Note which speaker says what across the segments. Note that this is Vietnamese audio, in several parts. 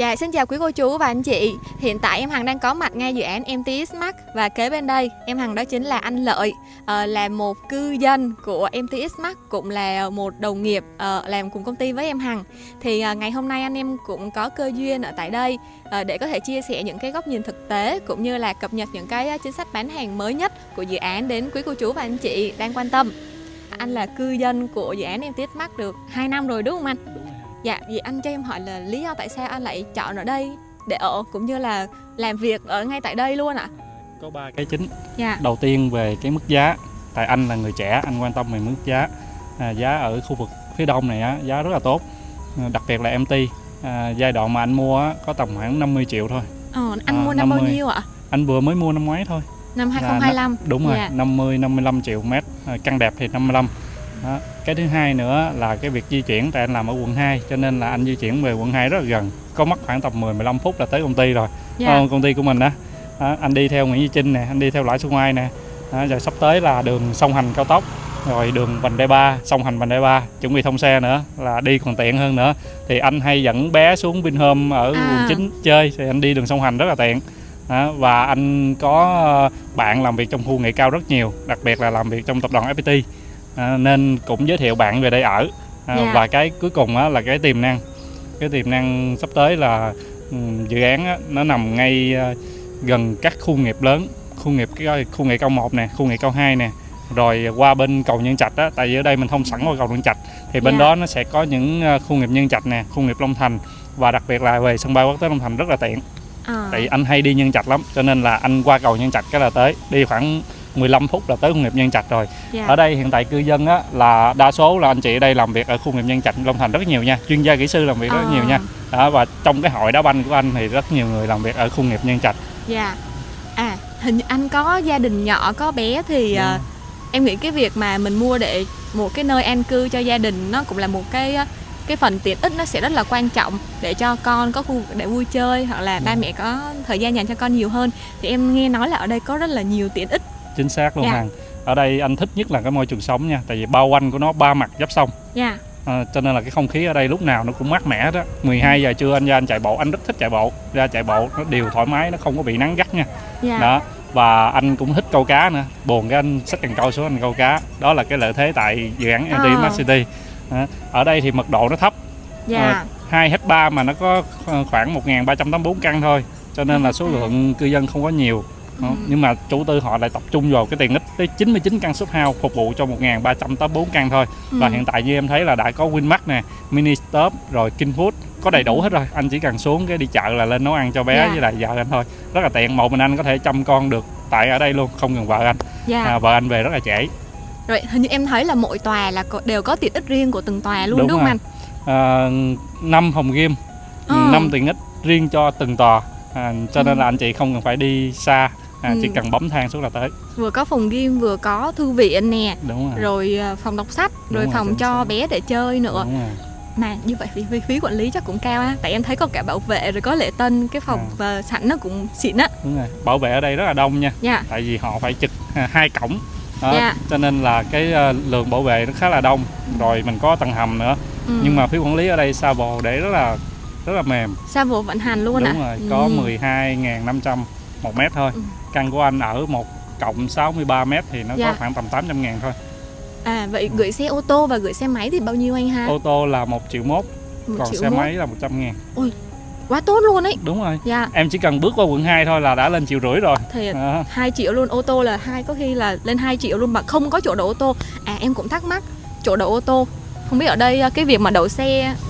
Speaker 1: Dạ, xin chào quý cô chú và anh chị. Hiện tại em Hằng đang có mặt ngay dự án MT Smart và kế bên đây em Hằng đó chính là anh Lợi, là một cư dân của MT Smart, cũng là một đồng nghiệp làm cùng công ty với em Hằng. Thì ngày hôm nay anh em cũng có cơ duyên ở tại đây để có thể chia sẻ những cái góc nhìn thực tế cũng như là cập nhật những cái chính sách bán hàng mới nhất của dự án đến quý cô chú và anh chị đang quan tâm. Anh là cư dân của dự án MT Smart được 2 năm rồi đúng không anh?
Speaker 2: Đúng rồi.
Speaker 1: Dạ, vậy anh cho em hỏi là lý do tại sao anh lại chọn ở đây để ở cũng như là làm việc ở ngay tại đây luôn ạ?
Speaker 2: Có 3 cái chính.
Speaker 1: Dạ.
Speaker 2: Đầu tiên về cái mức giá. Tại anh là người trẻ, anh quan tâm về mức giá. Giá ở khu vực phía đông này á, giá rất là tốt. Đặc biệt là MT. Giai đoạn mà anh mua á, có tầm khoảng 50 triệu thôi.
Speaker 1: Anh mua năm
Speaker 2: 50.
Speaker 1: bao nhiêu ạ?
Speaker 2: Anh vừa mới mua năm ngoái thôi.
Speaker 1: Năm 2025.
Speaker 2: Đúng rồi,
Speaker 1: Dạ.
Speaker 2: 55 triệu mét. Căn đẹp thì 55. Đó. Cái thứ hai nữa là cái việc di chuyển, tại anh làm ở quận 2 cho nên là anh di chuyển về quận 2 rất là gần, có mất khoảng tầm 10-15 phút là tới công ty rồi.
Speaker 1: Dạ.
Speaker 2: Công ty của mình đó. Anh đi theo Nguyễn Duy Trinh nè, anh đi theo Lãi Xuân Mai nè, rồi sắp tới là đường song hành cao tốc, rồi đường vành đai 3, song hành vành đai 3 chuẩn bị thông xe nữa, là đi còn tiện hơn nữa. Thì anh hay dẫn bé xuống Vinhome ở quận 9 chơi, thì anh đi đường song hành rất là tiện. Và anh có bạn làm việc trong khu nghệ cao rất nhiều, đặc biệt là làm việc trong tập đoàn FPT. Nên cũng giới thiệu bạn về đây ở. Và cái cuối cùng là cái tiềm năng sắp tới là dự án nó nằm ngay gần các khu nghiệp lớn, khu nghệ cao 1 nè, khu nghệ cao 2 nè, rồi qua bên cầu Nhân Trạch á, tại vì ở đây mình thông sẵn qua cầu Nhân Trạch thì bên đó nó sẽ có những khu nghiệp Nhân Trạch nè, khu nghiệp Long Thành, và đặc biệt là về sân bay quốc tế Long Thành rất là tiện. Tại vì anh hay đi Nhân Trạch lắm, cho nên là anh qua cầu Nhân Trạch cái là tới, đi khoảng 15 phút là tới khu nghiệp Nhân Trạch rồi. Ở đây hiện tại cư dân á, là đa số là anh chị ở đây làm việc ở khu nghiệp Nhân Trạch, Long Thành rất nhiều nha, chuyên gia kỹ sư làm việc rất nhiều nha. Và trong cái hội đá banh của anh thì rất nhiều người làm việc ở khu nghiệp Nhân Trạch.
Speaker 1: Dạ. Hình như anh có gia đình nhỏ, có bé thì em nghĩ cái việc mà mình mua để một cái nơi an cư cho gia đình nó cũng là một cái phần tiện ích, nó sẽ rất là quan trọng để cho con có khu để vui chơi, hoặc là ba mẹ có thời gian dành cho con nhiều hơn. Thì em nghe nói là ở đây có rất là nhiều tiện ích.
Speaker 2: Chính xác luôn Hằng. Ở đây anh thích nhất là cái môi trường sống nha, tại vì bao quanh của nó 3 mặt giáp sông. Cho nên là cái không khí ở đây lúc nào nó cũng mát mẻ đó. 12 giờ trưa anh ra anh chạy bộ, anh rất thích chạy bộ. Ra chạy bộ nó đều thoải mái, nó không có bị nắng gắt nha. Đó. Và anh cũng thích câu cá nữa. Buồn cái anh xách cần câu xuống anh câu cá. Đó là cái lợi thế tại dự án MT Smart City. Ở đây thì mật độ nó thấp. 2 hectare mà nó có khoảng 1.384 căn thôi. Cho nên là số lượng cư dân không có nhiều. Nhưng mà chủ tư họ lại tập trung vào cái tiện ích tới 99 căn shop house phục vụ cho 1.384 căn thôi. Và hiện tại như em thấy là đã có Winmart nè, Mini Stop, rồi Kinfood, có đầy đủ hết rồi. Anh chỉ cần xuống cái đi chợ là lên nấu ăn cho bé với lại vợ anh thôi. Rất là tiện, một mình anh có thể chăm con được tại ở đây luôn, không cần vợ anh. Vợ anh về rất là trễ. Rồi
Speaker 1: hình như em thấy là mỗi tòa là đều có tiện ích riêng của từng tòa luôn, đúng không anh?
Speaker 2: 5 phòng game, 5 tiện ích riêng cho từng tòa. Cho nên là anh chị không cần phải đi xa, chỉ cần bấm thang xuống là tới. Vừa
Speaker 1: có phòng game, vừa có thư viện nè, rồi phòng đọc sách, rồi phòng cho bé để chơi nữa. Mà như vậy thì phí quản lý chắc cũng cao á, tại em thấy có cả bảo vệ rồi có lễ tân, cái phòng sảnh nó cũng xịn á.
Speaker 2: Đúng rồi, bảo vệ ở đây rất là đông nha. Tại vì họ phải trực 2 cổng. Cho nên là cái lượng bảo vệ nó khá là đông. Rồi mình có tầng hầm nữa. Nhưng mà phí quản lý ở đây Savo để rất là mềm.
Speaker 1: Savo vận hành luôn ạ?
Speaker 2: Đúng rồi, có 12.500 1 mét thôi. Căn của anh ở 1 cộng 63 mét thì nó có khoảng tầm 800.000 thôi.
Speaker 1: Vậy gửi xe ô tô và gửi xe máy thì bao nhiêu anh ha?
Speaker 2: Ô tô là 1,1 triệu, còn xe máy là 100.000.
Speaker 1: Ôi, quá tốt luôn ấy.
Speaker 2: Đúng rồi. Em chỉ cần bước qua quận 2 thôi là đã lên 1,5 triệu rồi.
Speaker 1: Thiệt, 2 triệu luôn, ô tô là có khi là lên 2 triệu luôn mà không có chỗ đậu ô tô. Em cũng thắc mắc chỗ đậu ô tô. Không biết ở đây cái việc mà đậu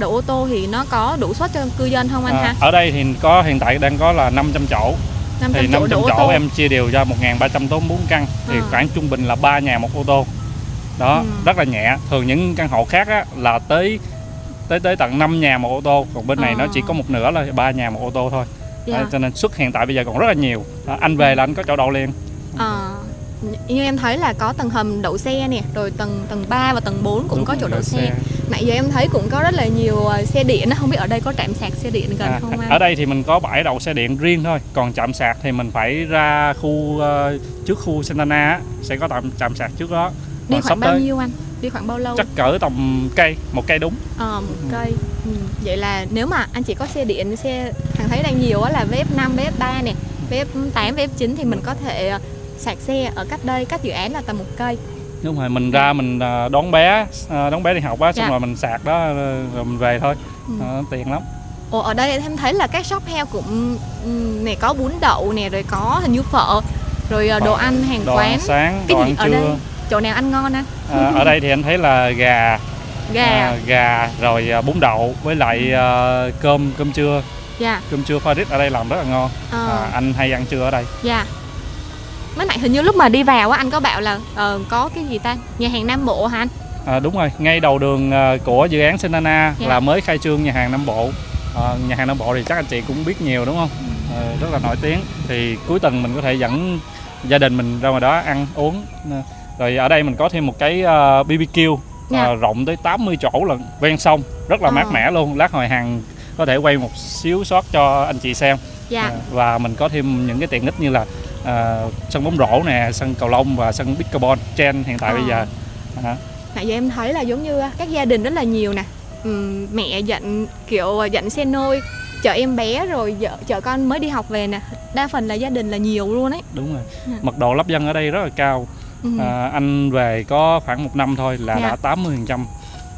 Speaker 1: ô tô thì nó có đủ suất cho cư dân không anh ha?
Speaker 2: Ở đây thì hiện tại đang có là 500 chỗ. 500 chỗ em chia đều ra 1.384 căn thì khoảng trung bình là 3 nhà một ô tô. Đó, rất là nhẹ. Thường những căn hộ khác á, là tới tận 5 nhà một ô tô, còn bên này nó chỉ có một nửa là 3 nhà một ô tô thôi. Cho nên suất hiện tại bây giờ còn rất là nhiều. Anh về là anh có chỗ đậu liền.
Speaker 1: Như em thấy là có tầng hầm đậu xe nè, rồi tầng 3 và tầng 4 cũng có chỗ đậu xe. Nãy giờ em thấy cũng có rất là nhiều xe điện, không biết ở đây có trạm sạc xe điện gần không anh?
Speaker 2: Ở đây thì mình có bãi đậu xe điện riêng thôi, còn trạm sạc thì mình phải ra trước khu Santana á, sẽ có trạm sạc trước đó.
Speaker 1: Đi khoảng bao nhiêu anh? Đi khoảng bao lâu?
Speaker 2: Chắc cỡ tầm một cây đúng.
Speaker 1: 1 cây. Vậy là nếu mà anh chị có xe điện, xe Hằng thấy đang nhiều á là VF5, VF3 nè, VF8, VF9 thì mình có thể sạc xe ở cách dự án là tầm 1 cây.
Speaker 2: Đúng rồi, mình ra mình đón bé đi học á, xong rồi mình sạc đó rồi mình về thôi. Tiện lắm.
Speaker 1: Ồ, ở đây em thấy là các shop health cũng này, có bún đậu nè, rồi có hình như phở, rồi đồ ăn hàng
Speaker 2: đồ
Speaker 1: quán.
Speaker 2: Ăn sáng,
Speaker 1: cái
Speaker 2: đồ
Speaker 1: gì
Speaker 2: ăn
Speaker 1: ở
Speaker 2: trưa.
Speaker 1: đây chỗ nào ăn ngon anh?
Speaker 2: Ở đây thì anh thấy là gà rồi bún đậu với lại cơm trưa. Cơm trưa Farid ở đây làm rất là ngon. Anh hay ăn trưa ở đây.
Speaker 1: Mới nãy hình như lúc mà đi vào á, anh có bảo là có cái gì ta, nhà hàng Nam Bộ hả anh?
Speaker 2: Đúng rồi, ngay đầu đường của dự án Sinana là mới khai trương nhà hàng Nam Bộ. Nhà hàng Nam Bộ thì chắc anh chị cũng biết nhiều đúng không? Rất là nổi tiếng. Thì cuối tuần mình có thể dẫn gia đình mình ra ngoài đó ăn uống. Rồi ở đây mình có thêm một cái BBQ rộng tới 80 chỗ lần ven sông, rất là mát mẻ luôn. Lát hồi Hằng có thể quay một xíu shot cho anh chị xem. Và mình có thêm những cái tiện ích như là sân bóng rổ nè, sân cầu lông và sân pickleball trend hiện tại bây giờ.
Speaker 1: Nãy giờ em thấy là giống như các gia đình rất là nhiều nè, mẹ dặn xe nôi chở em bé, rồi chở con mới đi học về nè, đa phần là gia đình là nhiều luôn ấy.
Speaker 2: Đúng rồi, mật độ lắp dân ở đây rất là cao. Anh về có khoảng 1 năm thôi là đã 80%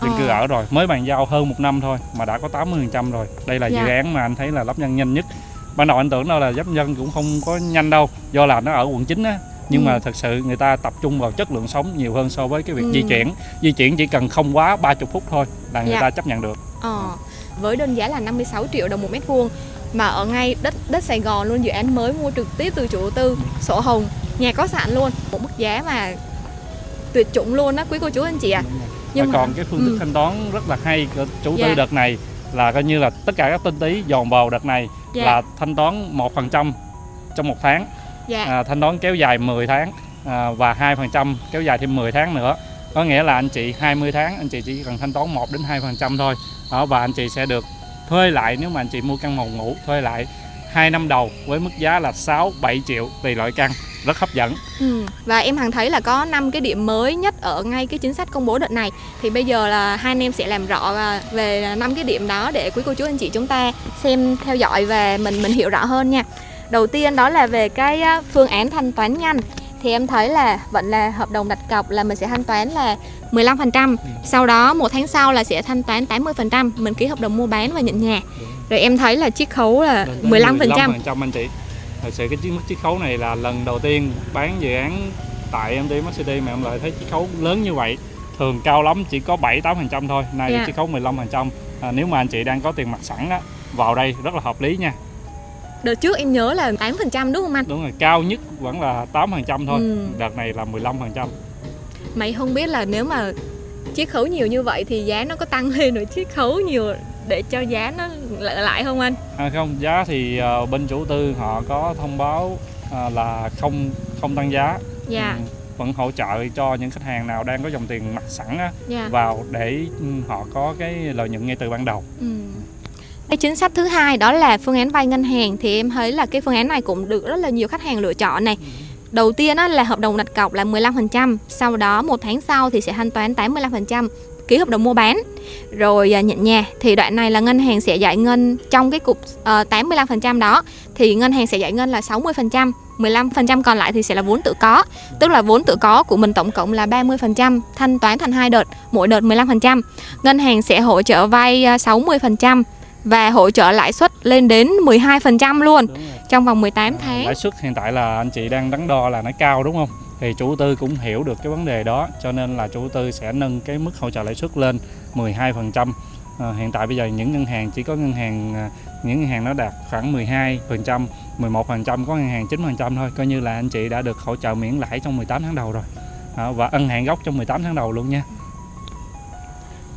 Speaker 2: dân cư ở rồi, mới bàn giao hơn 1 năm thôi mà đã có 80% rồi. Đây là dự án mà anh thấy là lắp dân nhanh nhất. Ban đầu anh tưởng đâu là lắp dân cũng không có nhanh đâu, do là nó ở quận 9 á. Nhưng mà thật sự người ta tập trung vào chất lượng sống nhiều hơn so với cái việc di chuyển. Di chuyển chỉ cần không quá 30 phút thôi là người ta chấp nhận được.
Speaker 1: Với đơn giá là 56 triệu đồng 1 mét vuông mà ở ngay đất Sài Gòn luôn, dự án mới mua trực tiếp từ chủ đầu tư, sổ hồng, nhà có sẵn luôn, một mức giá mà tuyệt chủng luôn đó quý cô chú anh chị ạ.
Speaker 2: Nhưng còn cái phương thức thanh toán rất là hay của chủ tư đợt này là coi như là tất cả các tinh tí dồn vào đợt này là thanh toán 1% trong 1 tháng. Thanh toán kéo dài 10 tháng và 2% kéo dài thêm 10 tháng nữa. Có nghĩa là anh chị 20 tháng anh chị chỉ cần thanh toán 1 đến 2% thôi. Và anh chị sẽ được thuê lại, nếu mà anh chị mua căn phòng ngủ, thuê lại 2 năm đầu với mức giá là 6-7 triệu tùy loại căn, rất hấp dẫn.
Speaker 1: Và em Hằng thấy là có 5 cái điểm mới nhất ở ngay cái chính sách công bố đợt này. Thì bây giờ là hai anh em sẽ làm rõ về 5 cái điểm đó để quý cô chú anh chị chúng ta xem, theo dõi và mình hiểu rõ hơn nha. Đầu tiên đó là về cái phương án thanh toán nhanh. Thì em thấy là vẫn là hợp đồng đặt cọc là mình sẽ thanh toán là 15%. Sau đó 1 tháng sau là sẽ thanh toán 80%. Mình ký hợp đồng mua bán và nhận nhà. Rồi em thấy là chiết khấu là 15%.
Speaker 2: Anh chị. Thật sự cái mức chiết khấu này là lần đầu tiên bán dự án tại MT Smart City mà em lại thấy chiết khấu lớn như vậy. Thường cao lắm chỉ có 7-8% thôi. Nay chiết khấu 15%. Nếu mà anh chị đang có tiền mặt sẵn á, vào đây rất là hợp lý nha.
Speaker 1: Đợt trước em nhớ là 8% đúng không anh?
Speaker 2: Đúng rồi, cao nhất vẫn là 8% thôi. Đợt này là 15%.
Speaker 1: Mày không biết là nếu mà chiết khấu nhiều như vậy thì giá nó có tăng lên rồi chiết khấu nhiều để cho giá nó lại không anh?
Speaker 2: Không, giá thì bên chủ tư họ có thông báo là không tăng giá. Vẫn hỗ trợ cho những khách hàng nào đang có dòng tiền mặt sẵn á, vào để họ có cái lợi nhuận ngay từ ban đầu.
Speaker 1: Cái chính sách thứ hai đó là phương án vay ngân hàng. Thì em thấy là cái phương án này cũng được rất là nhiều khách hàng lựa chọn này. Đầu tiên là hợp đồng đặt cọc là 15%, sau đó 1 tháng sau thì sẽ thanh toán 85%, ký hợp đồng mua bán rồi nhận nhà. Thì đoạn này là ngân hàng sẽ giải ngân trong cái cục 85% đó thì ngân hàng sẽ giải ngân là 60%, 15% còn lại thì sẽ là vốn tự có. Tức là vốn tự có của mình tổng cộng là 30%, thanh toán thành 2 đợt, mỗi đợt 15%. Ngân hàng sẽ hỗ trợ vay 60% và hỗ trợ lãi suất lên đến 12% luôn trong vòng 18 tháng.
Speaker 2: Lãi suất hiện tại là anh chị đang đắn đo là nó cao đúng không? Thì chủ tư cũng hiểu được cái vấn đề đó, cho nên là chủ tư sẽ nâng cái mức hỗ trợ lãi suất lên 12%. Hiện tại bây giờ những ngân hàng chỉ có những ngân hàng nó đạt khoảng 12%, 11%, có ngân hàng 9% thôi. Coi như là anh chị đã được hỗ trợ miễn lãi trong 18 tháng đầu rồi. Và ân hạn gốc trong 18 tháng đầu luôn nha.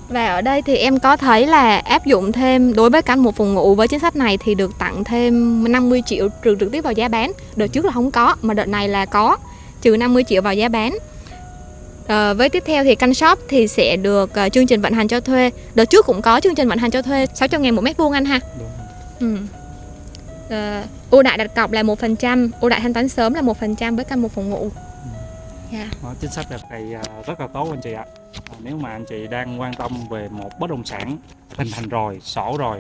Speaker 1: Và ở đây thì em có thấy là áp dụng thêm đối với căn một phòng ngủ với chính sách này thì được tặng thêm 50 triệu trừ trực tiếp vào giá bán. Đợt trước là không có, mà đợt này là có, trừ 50 triệu vào giá bán. Với tiếp theo thì căn shop thì sẽ được chương trình vận hành cho thuê. Đợt trước cũng có chương trình vận hành cho thuê 600.000 một mét vuông anh ha. Ưu đãi đặt cọc là 1%, ưu đãi thanh toán sớm là 1% với căn một phòng ngủ.
Speaker 2: Chính sách đợt này rất là tốt anh chị ạ. Nếu mà anh chị đang quan tâm về một bất động sản hình thành rồi, sổ rồi,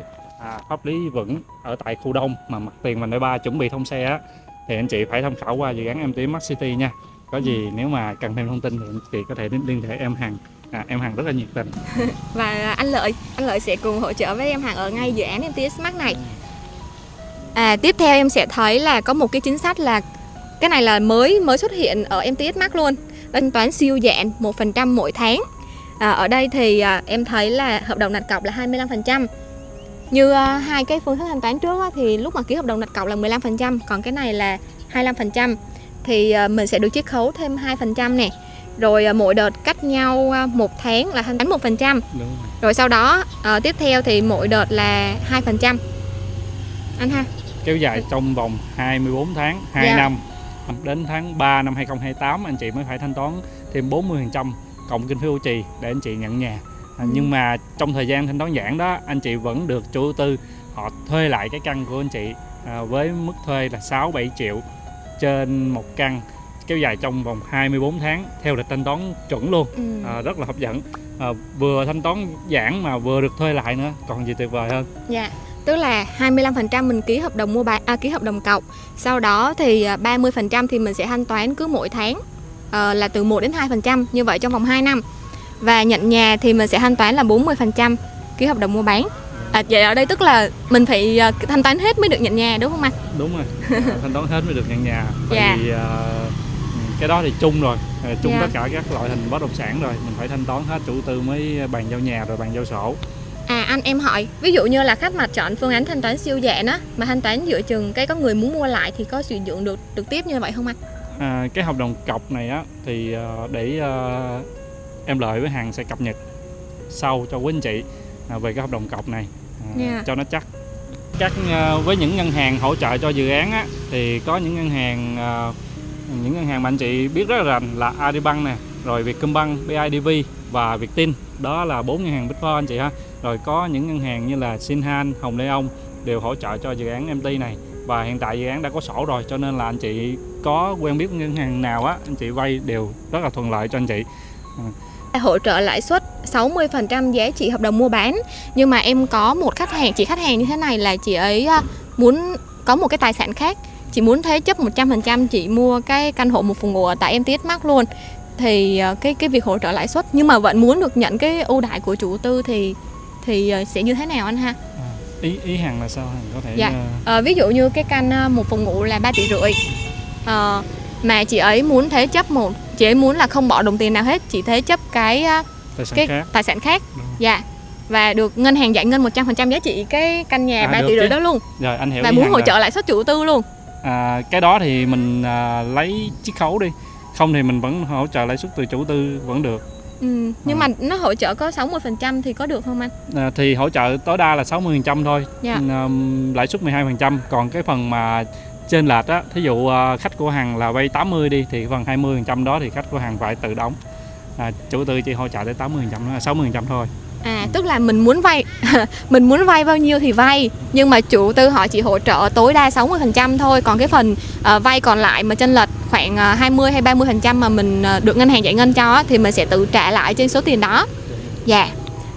Speaker 2: pháp lý vững ở tại khu đông mà mặt tiền vành đai 3 chuẩn bị thông xe á, thì anh chị phải tham khảo qua dự án MT Smart City nha. Có gì nếu mà cần thêm thông tin thì anh chị có thể liên hệ em Hằng. Em Hằng rất là nhiệt tình.
Speaker 1: Và anh Lợi sẽ cùng hỗ trợ với em Hằng ở ngay dự án MT Smart này. Tiếp theo em sẽ thấy là có một cái chính sách là cái này là mới xuất hiện ở MT Smart luôn, thanh toán siêu giảm 1% mỗi tháng. Ở đây thì em thấy là hợp đồng đặt cọc là 25%. Như hai cái phương thức thanh toán trước thì lúc mà ký hợp đồng đặt cọc là 15%, còn cái này là 25%. Thì mình sẽ được chiết khấu thêm 2% nè. Rồi mỗi đợt cách nhau 1 tháng là thanh toán 1%. Rồi sau đó tiếp theo thì mỗi đợt là 2%. Anh ha.
Speaker 2: Kéo dài trong vòng 24 tháng, 2 năm. Đến tháng 3 năm 2028 anh chị mới phải thanh toán thêm 40% cộng kinh phí bảo trì để anh chị nhận nhà. Nhưng mà trong thời gian thanh toán giãn đó, anh chị vẫn được chủ đầu tư họ thuê lại cái căn của anh chị với mức thuê là 6-7 triệu trên một căn, kéo dài trong vòng 24 tháng theo lịch thanh toán chuẩn luôn. Rất là hấp dẫn, vừa thanh toán giãn mà vừa được thuê lại nữa, còn gì tuyệt vời hơn.
Speaker 1: Dạ, tức là 25% mình ký hợp đồng mua bán, ký hợp đồng cọc. Sau đó thì 30% thì mình sẽ thanh toán cứ mỗi tháng là từ 1 đến 2%, như vậy trong vòng 2 năm. Và nhận nhà thì mình sẽ thanh toán là 40% ký hợp đồng mua bán. Vậy ở đây tức là mình phải thanh toán hết mới được nhận nhà đúng không anh?
Speaker 2: Đúng rồi, thanh toán hết mới được nhận nhà. Tại vì cái đó thì chung rồi, tất cả các loại hình bất động sản rồi, mình phải thanh toán hết, chủ tư mới bàn giao nhà rồi bàn giao sổ.
Speaker 1: Anh em hỏi, ví dụ như là khách mà chọn phương án thanh toán siêu giảm á, mà thanh toán giữa chừng cái có người muốn mua lại thì có sử dụng được trực tiếp như vậy không anh?
Speaker 2: Cái hợp đồng cọc này á thì để em Lợi với Hằng sẽ cập nhật sau cho quý anh chị về cái hợp đồng cọc này cho nó chắc. Với những ngân hàng hỗ trợ cho dự án á, thì có những ngân hàng mà anh chị biết rất là rành là Agribank nè, rồi Vietcombank, BIDV và Vietin. Đó là 4 ngân hàng Big Four anh chị ha. Rồi có những ngân hàng như là Sinhan, Hồng Lê Ông đều hỗ trợ cho dự án MT này. Và hiện tại dự án đã có sổ rồi, cho nên là anh chị có quen biết ngân hàng nào á, anh chị vay đều rất là thuận lợi cho anh chị.
Speaker 1: Hỗ trợ lãi suất 60% giá trị hợp đồng mua bán. Nhưng mà em có một khách hàng như thế này là chị ấy muốn có một cái tài sản khác, chị muốn thế chấp 100%, chị mua cái căn hộ một phòng ngủ ở tại MT Smart luôn. Thì cái việc hỗ trợ lãi suất nhưng mà vẫn muốn được nhận cái ưu đãi của chủ đầu tư thì sẽ như thế nào anh ha?
Speaker 2: Ý Hằng là sao? Hằng có thể
Speaker 1: ví dụ như cái căn một phòng ngủ là 3,5 tỷ, mà chị ấy muốn thế chấp chị ấy muốn là không bỏ đồng tiền nào hết, chị thế chấp cái tài sản khác. Dạ. Và được ngân hàng giải ngân 100% giá trị cái căn nhà 3,5 tỷ đó luôn.
Speaker 2: Rồi anh hiểu.
Speaker 1: Và muốn hỗ trợ lãi suất chủ đầu tư luôn.
Speaker 2: Cái đó thì mình lấy chiết khấu đi, không thì mình vẫn hỗ trợ lãi suất từ chủ tư vẫn được.
Speaker 1: Nhưng mà nó hỗ trợ có 60% thì có được không anh?
Speaker 2: Thì hỗ trợ tối đa là 60% thôi. Lãi suất 12%. Còn cái phần mà trên lệch á, thí dụ khách của Hằng là vay 80 đi thì phần 20% đó thì khách của Hằng phải tự đóng. Chủ tư chỉ hỗ trợ tới 80%, 60% thôi.
Speaker 1: Tức là mình muốn vay mình muốn vay bao nhiêu thì vay, nhưng mà chủ tư họ chỉ hỗ trợ tối đa 60% thôi, còn cái phần vay còn lại mà chênh lệch khoảng 20 hay 30% mà mình được ngân hàng giải ngân cho thì mình sẽ tự trả lại trên số tiền đó. Dạ.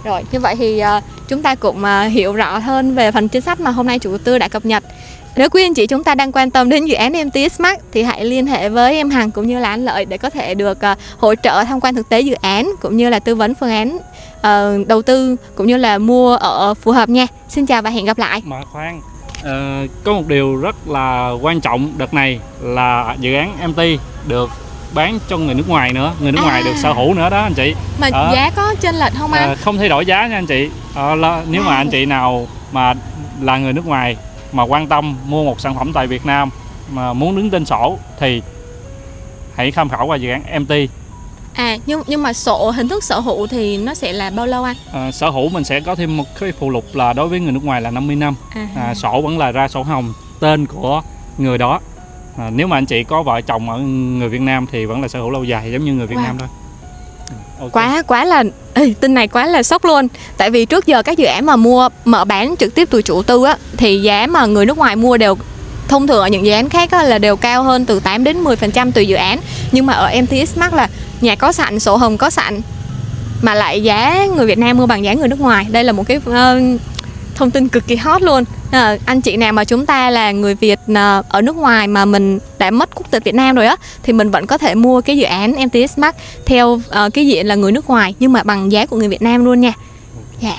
Speaker 1: Rồi, như vậy thì chúng ta cũng hiểu rõ hơn về phần chính sách mà hôm nay chủ đầu tư đã cập nhật. Nếu quý anh chị chúng ta đang quan tâm đến dự án MT Smart thì hãy liên hệ với em Hằng cũng như là anh Lợi để có thể được hỗ trợ tham quan thực tế dự án cũng như là tư vấn phương án đầu tư cũng như là mua ở phù hợp nha. Xin chào và hẹn gặp lại.
Speaker 2: Mà khoan, có một điều rất là quan trọng đợt này là dự án MT được bán cho người nước ngoài nữa, người nước ngoài được sở hữu nữa đó anh chị.
Speaker 1: Mà giá có chênh lệch không anh?
Speaker 2: Không thay đổi giá nha anh chị. Nếu mà anh chị nào mà là người nước ngoài mà quan tâm mua một sản phẩm tại Việt Nam mà muốn đứng tên sổ thì hãy tham khảo qua dự án MT.
Speaker 1: Nhưng mà hình thức sở hữu thì nó sẽ là bao lâu anh?
Speaker 2: Sở hữu mình sẽ có thêm một cái phụ lục là đối với người nước ngoài là 50 năm. Sổ vẫn là ra sổ hồng tên của người đó. Nếu mà anh chị có vợ chồng ở người Việt Nam thì vẫn là sở hữu lâu dài giống như người Việt Nam thôi.
Speaker 1: Okay. Quá là tin này quá là sốc luôn. Tại vì trước giờ các dự án mà mở bán trực tiếp từ chủ tư á thì giá mà người nước ngoài mua đều thông thường ở những dự án khác là đều cao hơn từ 8 đến 10% tùy dự án. Nhưng mà ở MT Smart là nhà có sẵn, sổ hồng có sẵn. mà lại giá người Việt Nam mua bằng giá người nước ngoài. Đây là một cái thông tin cực kỳ hot luôn. Anh chị nào mà chúng ta là người Việt ở nước ngoài mà mình đã mất quốc tịch Việt Nam rồi á, thì mình vẫn có thể mua cái dự án MT Smart theo cái diện là người nước ngoài nhưng mà bằng giá của người Việt Nam luôn nha. Dạ.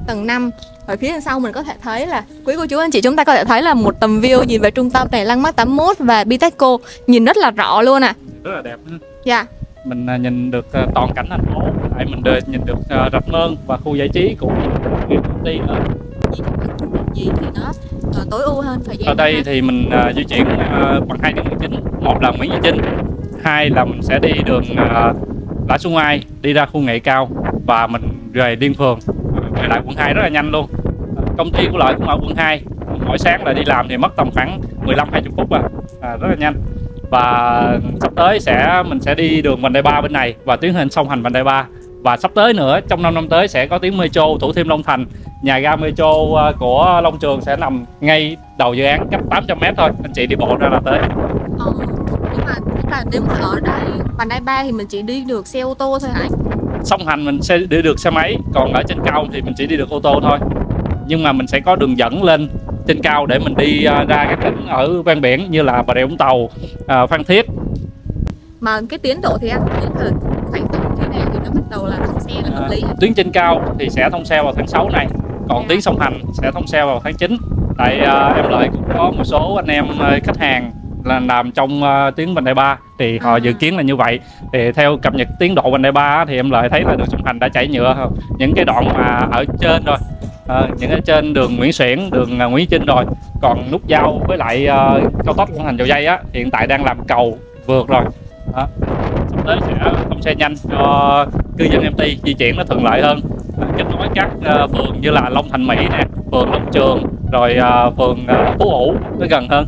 Speaker 1: Tầng 5 ở phía đằng sau mình có thể thấy là, quý cô chú anh chị, chúng ta có thể thấy là một tầm view nhìn về trung tâm này, Landmark 81 và Bitexco, nhìn rất là rõ luôn à.
Speaker 2: Rất là đẹp.
Speaker 1: Dạ.
Speaker 2: Mình nhìn được toàn cảnh thành phố, tại mình nhìn được Rạch Mơn và khu giải trí của công ty nữa.
Speaker 1: Gì thì nó tối ưu hơn thời gian.
Speaker 2: Ở đây thì mình di chuyển bằng hai đường chính, một là Nguyễn Duy Trinh, hai là mình sẽ đi đường Lã Xuân Oai đi ra khu Nghệ Cao và mình về Liên Phường, về lại quận 2 rất là nhanh luôn. Công ty của Lợi cũng ở quận 2, mỗi sáng là đi làm thì mất tầm khoảng 15-20 phút rất là nhanh. Và sắp tới mình sẽ đi đường vành đai 3 bên này và tiến hành song hành vành đai 3. Và sắp tới nữa, trong 5 năm tới sẽ có tuyến metro Thủ Thiêm Long Thành. Nhà ga metro của Long Trường sẽ nằm ngay đầu dự án, cách 800m thôi, anh chị đi bộ ra là tới.
Speaker 1: Nhưng mà nếu mà ở đây vành đai 3 thì mình chỉ đi được xe ô tô thôi hả anh?
Speaker 2: Song hành mình sẽ đi được xe máy, còn ở trên cao thì mình chỉ đi được ô tô thôi. Nhưng mà mình sẽ có đường dẫn lên trên cao để mình đi ra các tỉnh ở ven biển như là Bà Rịa Vũng Tàu, Phan Thiết.
Speaker 1: Mà cái tiến độ thì anh biết là khoảng tầm khi nào thì nó bắt đầu là thông xe là hợp lý?
Speaker 2: Tuyến trên cao thì sẽ thông xe vào tháng 6 này, còn tuyến song hành sẽ thông xe vào tháng 9. Tại em Lợi cũng có một số anh em khách hàng là làm trong tuyến vành đai 3 thì họ dự kiến là như vậy. Thì theo cập nhật tiến độ vành đai 3 thì em Lợi thấy là đường song hành đã chảy nhựa những cái đoạn mà ở trên rồi, những ở trên đường Nguyễn Xiển, đường Nguyễn Trinh rồi. Còn nút giao với lại cao tốc Long Thành Dầu Giây á, hiện tại đang làm cầu vượt rồi. Sắp tới sẽ thông xe nhanh cho cư dân MT di chuyển nó thuận lợi hơn, kết nối các phường như là Long Thành Mỹ nè, phường Long Trường, rồi phường Phú Hữu nó gần hơn.